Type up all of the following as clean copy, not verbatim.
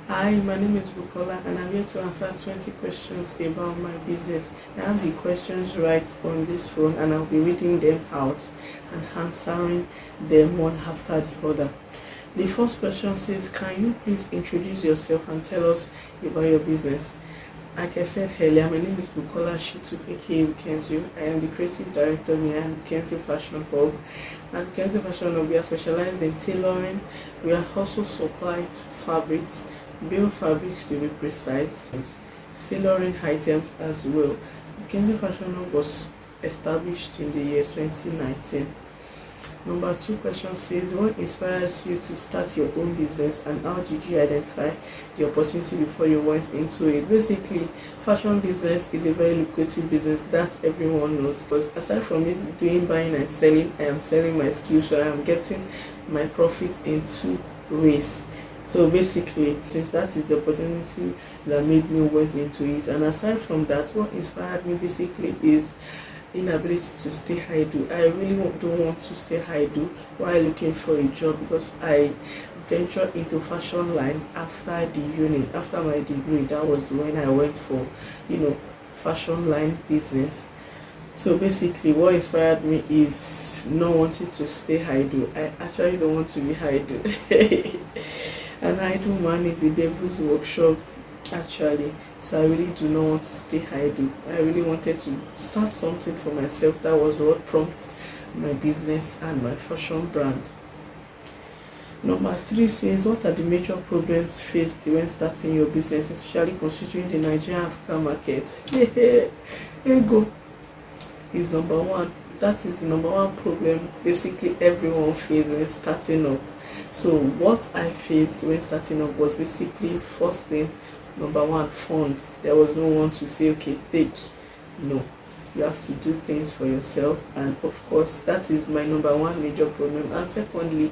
Hi, my name is Bukola and I'm here to answer 20 questions about my business. I have the questions right on this phone and I'll be reading them out and answering them one after the other. The first question says, can you please introduce yourself and tell us about your business? Like I said earlier, my name is Bukola Shitu, aka Bukenzio. I am the creative director behind Bukenzio Fashion Hub. At Bukenzio Fashion Hub, we are specialized in tailoring. We are also supply fabrics, bill fabrics to be precise, tailoring items as well. Bukenzio Fashion Hub was established in the year 2019. Number 2 question says, what inspires you to start your own business and how did you identify the opportunity before you went into it? Basically, fashion business is a very lucrative business that everyone knows, because aside from it doing buying and selling, I am selling my skills, so I am getting my profit in 2 ways. So basically, since that is the opportunity that made me went into it, and aside from that, what inspired me basically is inability to stay idle. I really don't want to stay idle while looking for a job, because I ventured into fashion line after the uni, after my degree. That was when I went for fashion line business. So basically, what inspired me is not wanting to stay idle. I actually don't want to be idle. An idle man is the devil's workshop, actually. So I really do not want to stay idle. I really wanted to start something for myself. That was what prompted my business and my fashion brand. Number 3 says, what are the major problems faced when starting your business, especially considering the Nigerian African market? Ego is number 1. That is the number 1 problem basically everyone faces when starting up. So what I faced when starting up was basically, first thing, number 1, funds. There was no one to say, okay, take. No, you have to do things for yourself, and of course that is my number 1 major problem. And secondly,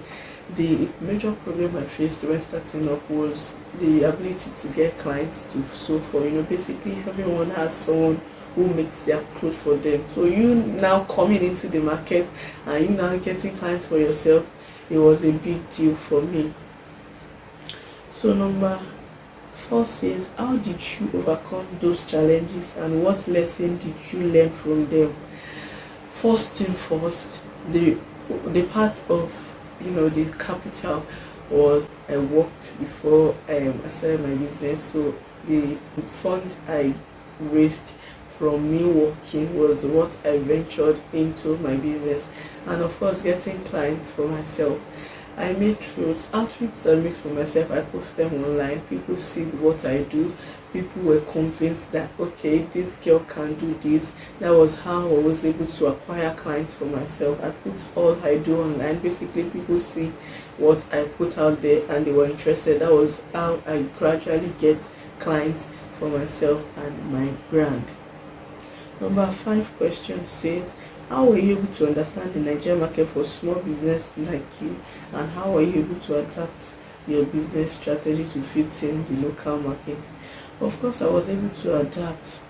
the major problem I faced when starting up was the ability to get clients to sew for. Basically everyone has someone who makes their clothes for them. So you now coming into the market and you now getting clients for yourself, it was a big deal for me. So number 4 says, how did you overcome those challenges and what lesson did you learn from them? First thing first, the part of the capital was I worked before I started my business. So the fund I raised from me working was what I ventured into my business, and of course getting clients for myself. I make clothes, outfits I make for myself, I post them online, people see what I do, people were convinced that okay, this girl can do this. That was how I was able to acquire clients for myself. I put all I do online, basically people see what I put out there and they were interested. That was how I gradually get clients for myself and my brand. Number 5 question says, how were you able to understand the Nigerian market for small business like you, and how were you able to adapt your business strategy to fit in the local market? Of course, I was able to adapt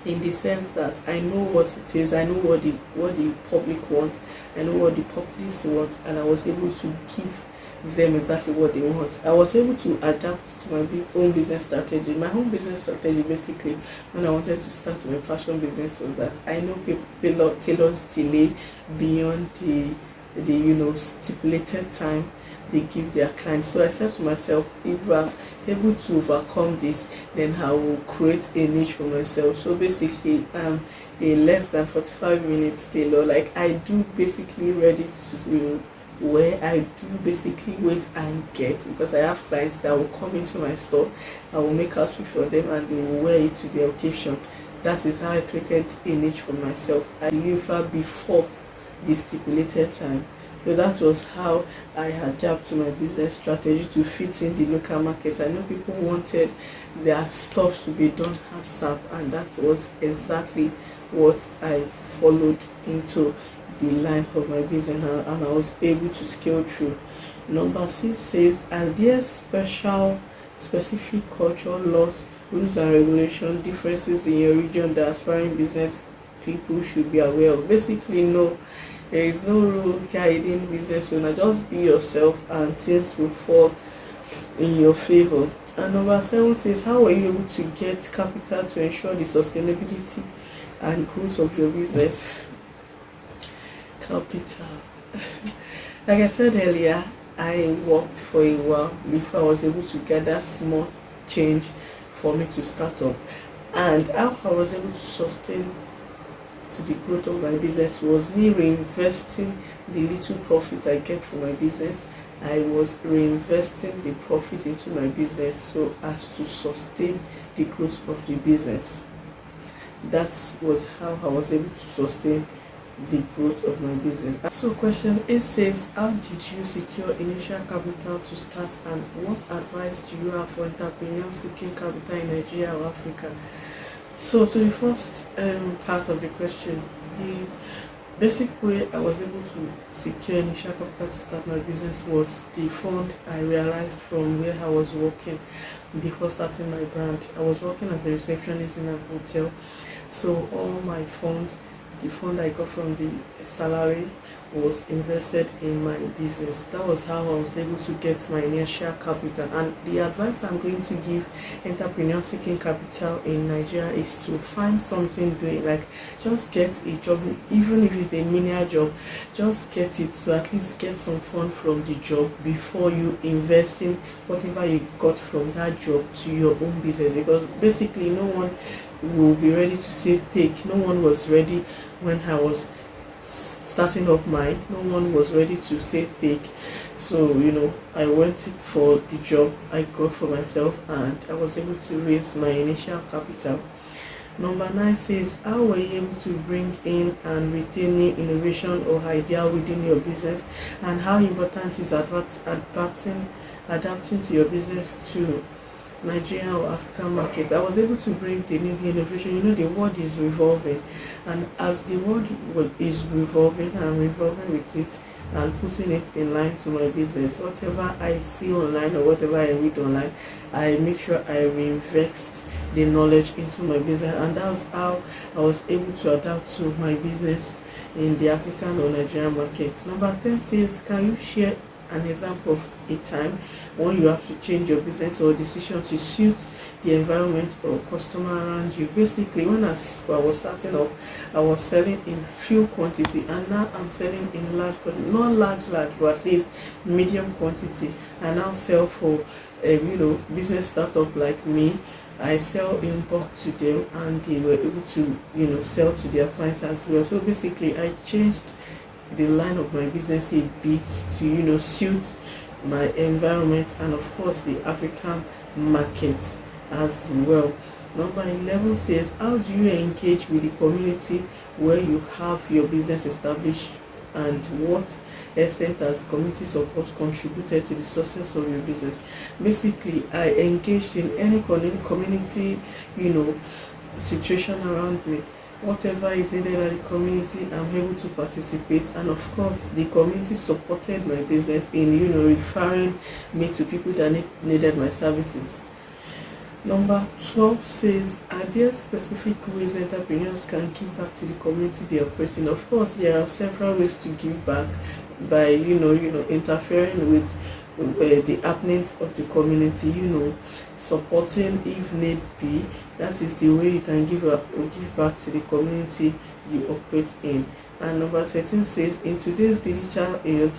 in the sense that I know what it is, I know what the public wants, I know what the populace want, and I was able to give them exactly what they want. I was able to adapt to my own business strategy. My own business strategy basically when I wanted to start my fashion business was that I know tailors delay beyond the stipulated time they give their clients. So I said to myself, if I'm able to overcome this, then I will create a niche for myself. So basically a less than 45 minutes tailor. Like I do basically ready to where I do basically wait and get, because I have clients that will come into my store, I will make outfit for them and they will wear it to the occasion. That is how I created a niche for myself. I deliver before the stipulated time. So that was how I adapt to my business strategy to fit in the local market. I know people wanted their stuff to be done ASAP, and that was exactly what I followed into the line of my business, and I was able to scale through. Number 6 says, are there specific cultural laws, rules and regulation differences in your region that aspiring business people should be aware of? Basically, no. There is no rule guiding business owner. Just be yourself and things will fall in your favor. And number 7 says, how were you able to get capital to ensure the sustainability and growth of your business? Capital. Like I said earlier, I worked for a while before I was able to gather small change for me to start up. And how I was able to sustain to the growth of my business was me reinvesting the little profit I get from my business. I was reinvesting the profit into my business so as to sustain the growth of the business. That was how I was able to sustain the growth of my business. So question 8 says, how did you secure initial capital to start, and what advice do you have for entrepreneurs seeking capital in Nigeria or Africa? So to the first part of the question, the basic way I was able to secure initial capital to start my business was the fund I realized from where I was working before starting my brand. I was working as a receptionist in a hotel, so all my funds, the fund I got from the salary, was invested in my business. That was how I was able to get my initial capital. And the advice I'm going to give entrepreneurs seeking capital in Nigeria is to find something doing, like just get a job, even if it's a menial job, just get it, so at least get some fund from the job before you invest in whatever you got from that job to your own business. Because basically no one will be ready to say take. No one was ready when I was starting up mine. No one was ready to say take. So I went for the job I got for myself, and I was able to raise my initial capital. Number 9 says, how were you able to bring in and retain new innovation or idea within your business, and how important is adapting to your business to Nigerian or African market? I was able to bring the new innovation. The world is revolving, and as the world is revolving, I'm revolving with it and putting it in line to my business. Whatever I see online or whatever I read online, I make sure I reinvest the knowledge into my business, and that's how I was able to adapt to my business in the African or Nigerian market. Number 10 says, can you share an example of a time when you have to change your business or decision to suit the environment or customer around you? Basically, when I was starting up, I was selling in few quantity, and now I'm selling in large quantity. Not large, but at least medium quantity. I now sell for business startup like me. I sell in bulk to them, and they were able to sell to their clients as well. So basically, I changed the line of my business a bit to suit my environment and of course the African market as well. Number 11 says, how do you engage with the community where you have your business established, and what extent has community support contributed to the success of your business? Basically, I engaged in any community situation around me. Whatever is needed at the community, I'm able to participate, and of course the community supported my business in referring me to people that needed my services. Number 12 says, are there specific ways entrepreneurs can give back to the community they operate in? Of course, there are several ways to give back by interfering with the happenings of the community, supporting if need be. That is the way you can give back to the community you operate in. And number 13 says, in today's digital age,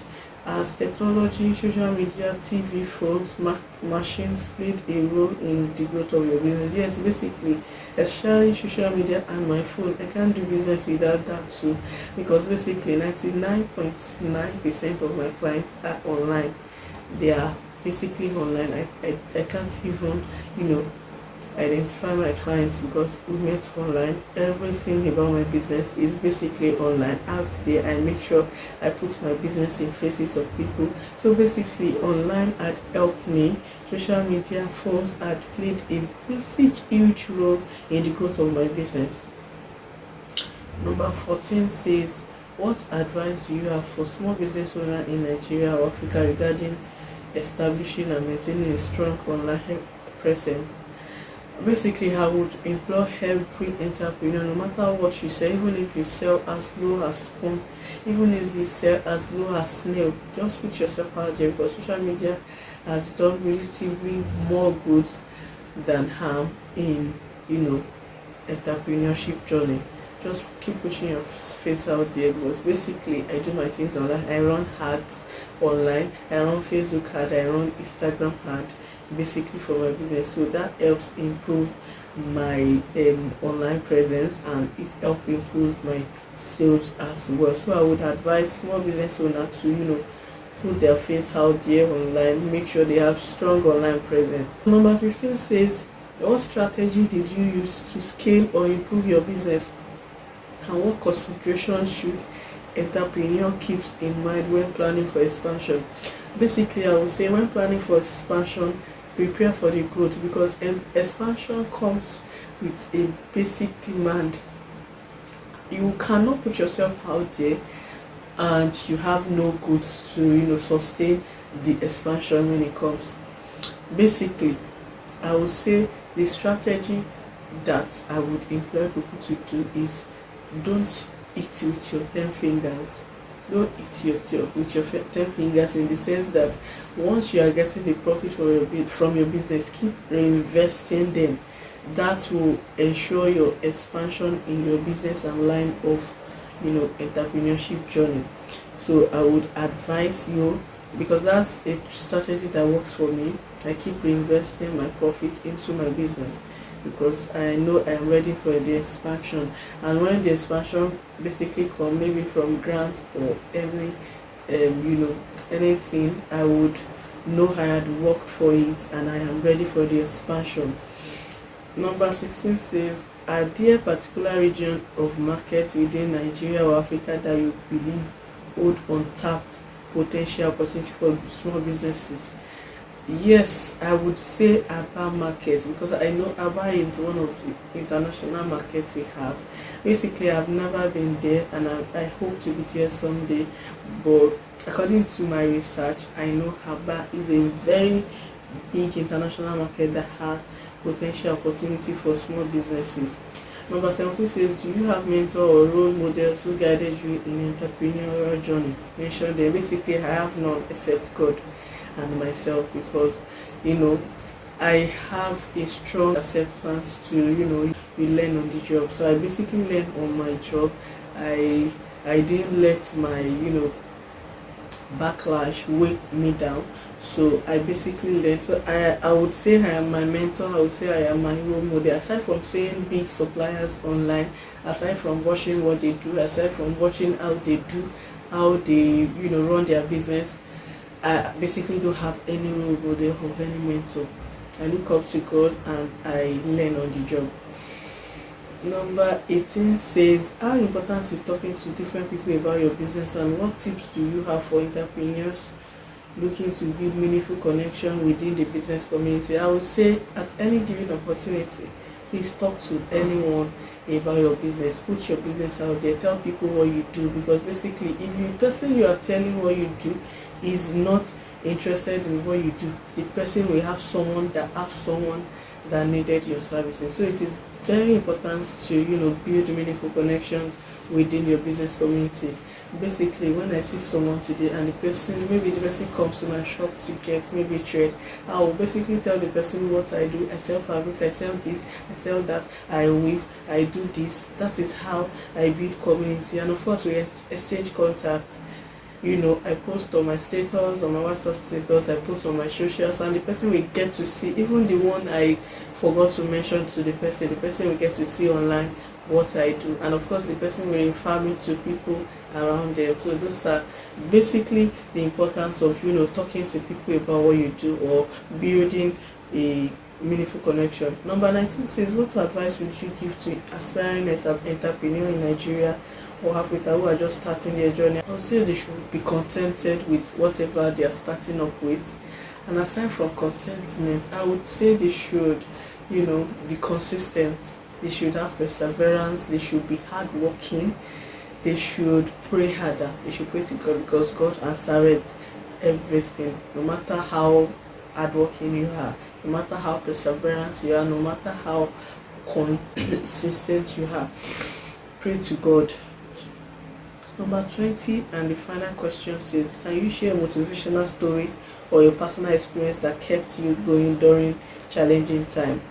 as technology, social media, TV, phones, machines played a role in the growth of your business. Yes, basically, especially social media and my phone, I can't do business without that too, because basically 99.9% of my clients are online. They are basically online. I can't even identify my clients because we met online. Everything about my business is basically online. Out there, I make sure I put my business in faces of people. So basically, online had helped me. Social media, phones had played a basic huge role in the growth of my business. Number 14 says, what advice do you have for small business owners in Nigeria or Africa regarding establishing and maintaining a strong online presence? Basically, I would implore every entrepreneur, no matter what you sell, even if you sell as low as spoon, even if you sell as low as snail, just put yourself out there, because social media has done relatively more goods than harm in, entrepreneurship journey. Just keep pushing your face out there, because basically I do my things online. I run ads online, I run Facebook ad, I run Instagram ad, basically for my business. So that helps improve my online presence, and it helps improve my sales as well. So I would advise small business owners to, put their face out there online, make sure they have strong online presence. Number 15 says, what strategy did you use to scale or improve your business, and what considerations should entrepreneur keeps in mind when planning for expansion? Basically, I would say when planning for expansion, prepare for the growth, because expansion comes with a basic demand. You cannot put yourself out there and you have no goods to sustain the expansion when it comes. Basically, I would say the strategy that I would employ people to do is, don't eat with your 10 fingers. Don't eat with your 10 fingers, in the sense that once you are getting the profit from your business, keep reinvesting them. That will ensure your expansion in your business and line of entrepreneurship journey. So I would advise you, because that's a strategy that works for me. I keep reinvesting my profit into my business, because I know I am ready for the expansion. And when the expansion basically come, maybe from grant or anything, I would know I had worked for it and I am ready for the expansion. Number 16 says, are there particular region of market within Nigeria or Africa that you believe hold untapped potential opportunity for small businesses? Yes, I would say Aba market, because I know Aba is one of the international markets we have. Basically, I've never been there, and I hope to be there someday. But according to my research, I know Aba is a very big international market that has potential opportunity for small businesses. Number 17 says, do you have mentor or role models who guided you in entrepreneurial journey? Mention them. Basically, I have none except God and myself, because I have a strong acceptance to we learn on the job. So I basically learned on my job. I didn't let my backlash weigh me down. So I basically learned. So I would say I am my mentor. I would say I am my role model. Aside from seeing big suppliers online, aside from watching what they do, aside from watching how they run their business, I basically don't have any role model or any mentor. I look up to God and I learn on the job. Number 18 says, how important is talking to different people about your business, and what tips do you have for entrepreneurs looking to build meaningful connection within the business community? I would say at any given opportunity, please talk to anyone about your business. Put your business out there. Tell people what you do, because basically if the person you are telling what you do is not interested in what you do, the person will have someone that needed your services. So it is very important to build meaningful connections within your business community. Basically, when I see someone today and the person comes to my shop to get maybe trade, I will basically tell the person what I do. I sell fabrics, I sell this, I sell that, I weave, I do this. That is how I build community. And of course, we exchange contact. I post on my status, on my WhatsApp status, I post on my socials, and the person will get to see, even the one I forgot to mention to the person will get to see online what I do. And of course, the person will refer me to people around them. So those are basically the importance of talking to people about what you do, or building a meaningful connection. Number 19 says, what advice would you give to aspiring entrepreneur in Nigeria or Africa who are just starting their journey? I would say they should be contented with whatever they are starting up with. And aside from contentment, I would say they should be consistent. They should have perseverance. They should be hardworking. They should pray harder. They should pray to God, because God answered everything. No matter how hardworking you are, no matter how perseverant you are, no matter how consistent you are, pray to God. Number 20 and the final question says, can you share a motivational story or your personal experience that kept you going during challenging time?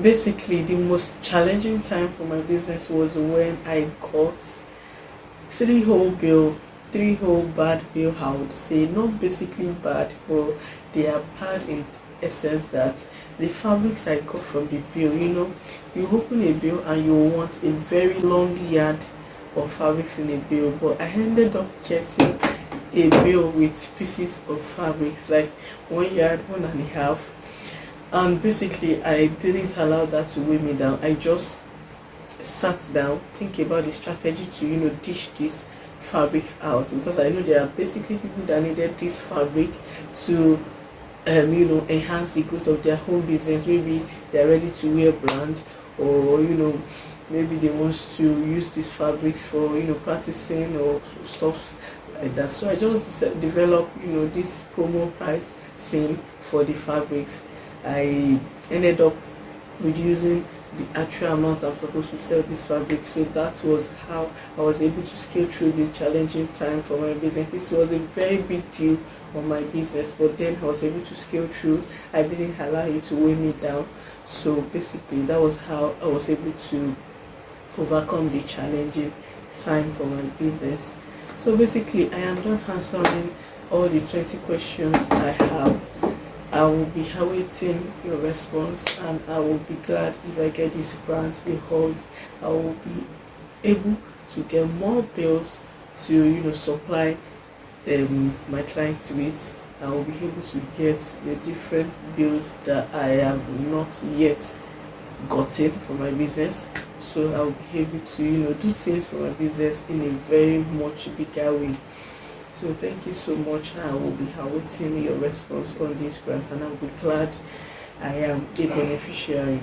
Basically, the most challenging time for my business was when I got three whole bad bill. I would say not basically bad, but they are bad in essence that the fabrics I got from the bill, you open a bill and you want a very long yard of fabrics in a bill, but I ended up getting a bill with pieces of fabrics like 1 yard, 1.5, and basically I didn't allow that to weigh me down. I just sat down, think about the strategy to dish this fabric out, because I know there are basically people that needed this fabric to enhance the growth of their home business. Maybe they're ready to wear brand, or maybe they want to use these fabrics for practicing or stuff like that. So I just developed this promo price thing for the fabrics. I ended up reducing the actual amount I'm supposed to sell this fabric. So that was how I was able to scale through the challenging time for my business. This was a very big deal on my business, but then I was able to scale through. I didn't allow it to weigh me down. So basically that was how I was able to overcome the challenging time for my business. So basically I am done answering all the 20 questions I have. I will be awaiting your response, and I will be glad if I get this grant, because I will be able to get more bills to supply my clients with. I will be able to get the different bills that I have not yet gotten for my business. So I will be able to do things for my business in a very much bigger way. So thank you so much. I will be awaiting your response on this grant, and I'll be glad I am a beneficiary.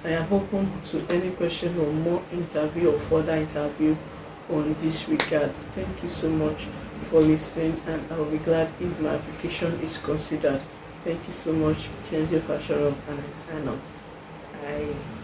I am open to any question or more interview or further interview on this regard. Thank you so much for listening, and I will be glad if my application is considered. Thank you so much, BukenziosCorner, and I sign out. Bye.